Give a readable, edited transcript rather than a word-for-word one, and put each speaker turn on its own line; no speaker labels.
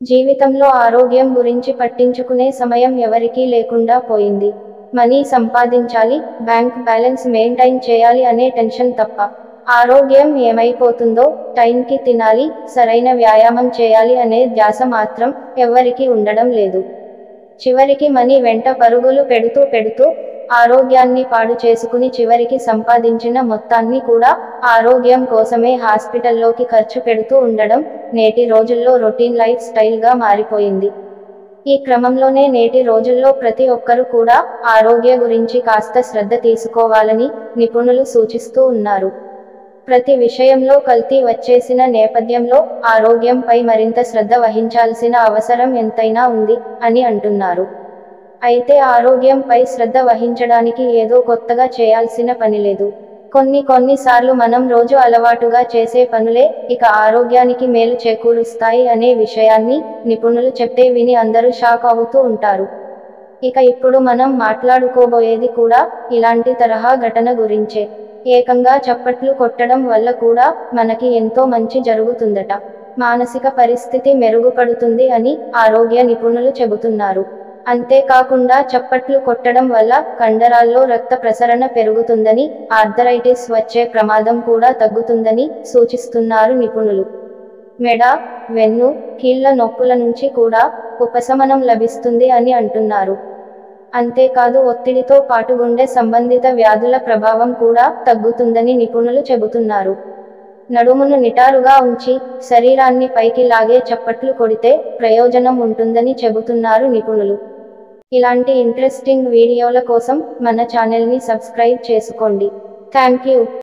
జీవితంలో ఆరోగ్యం గురించి పట్టించుకునే సమయం ఎవరికీ లేకుండా పోయింది. మనీ సంపాదించాలి, బ్యాంక్ బ్యాలెన్స్ మెయింటైన్ చేయాలి అనే టెన్షన్ తప్ప, ఆరోగ్యం ఏమైపోతుందో, టైంకి తినాలి, సరైన వ్యాయామం చేయాలి అనే ధ్యాస మాత్రం ఎవ్వరికీ ఉండడం లేదు. చివరికి మనీ వెంట పరుగులు పెడుతూ ఆరోగ్యాన్ని పాడు చేసుకుని చివరికి సంపాదించిన మొత్తాన్ని కూడా ఆరోగ్యం కోసమే హాస్పిటల్లోకి ఖర్చు పెడుతూ ఉండడం నేటి రోజుల్లో రొటీన్ లైఫ్ స్టైల్గా మారిపోయింది. ఈ క్రమంలోనే నేటి రోజుల్లో ప్రతి ఒక్కరు కూడా ఆరోగ్య గురించి కాస్త శ్రద్ధ తీసుకోవాలని నిపుణులు సూచిస్తూ ఉన్నారు. ప్రతి విషయంలో కల్తీ వచ్చేసిన నేపథ్యంలో ఆరోగ్యంపై మరింత శ్రద్ధ వహించాల్సిన అవసరం ఎంతైనా ఉంది అని అంటున్నారు. అయితే ఆరోగ్యంపై శ్రద్ధ వహించడానికి ఏదో కొత్తగా చేయాల్సిన పనిలేదు. కొన్నిసార్లు మనం రోజు అలవాటుగా చేసే పనులే ఇక ఆరోగ్యానికి మేలు చేకూరుస్తాయి అనే విషయాన్ని నిపుణులు చెప్తే విని అందరూ షాక్ అవుతూ ఉంటారు. ఇక ఇప్పుడు మనం మాట్లాడుకోబోయేది కూడా ఇలాంటి తరహా ఘటన గురించే. ఏకంగా చప్పట్లు కొట్టడం వల్ల కూడా మనకి ఎంతో మంచి జరుగుతుందట. మానసిక పరిస్థితి మెరుగుపడుతుంది అని ఆరోగ్య నిపుణులు చెబుతున్నారు. అంతేకాకుండా చప్పట్లు కొట్టడం వల్ల కండరాల్లో రక్త ప్రసరణ పెరుగుతుందని, ఆర్థరైటిస్ వచ్చే ప్రమాదం కూడా తగ్గుతుందని సూచిస్తున్నారు నిపుణులు. మెడ, వెన్ను, కీళ్ల నొప్పుల నుంచి కూడా ఉపశమనం లభిస్తుంది అని అంటున్నారు. అంతేకాదు ఒత్తిడితో పాటు గుండె సంబంధిత వ్యాధుల ప్రభావం కూడా తగ్గుతుందని నిపుణులు చెబుతున్నారు. నడుమును నిటారుగా ఉంచి శరీరాన్ని పైకి లాగే చప్పట్లు కొడితే ప్రయోజనం ఉంటుందని చెబుతున్నారు నిపుణులు. ఇలాంటి ఇంట్రెస్టింగ్ వీడియోల కోసం మన ఛానల్ని సబ్స్క్రైబ్ చేసుకోండి. Thank you.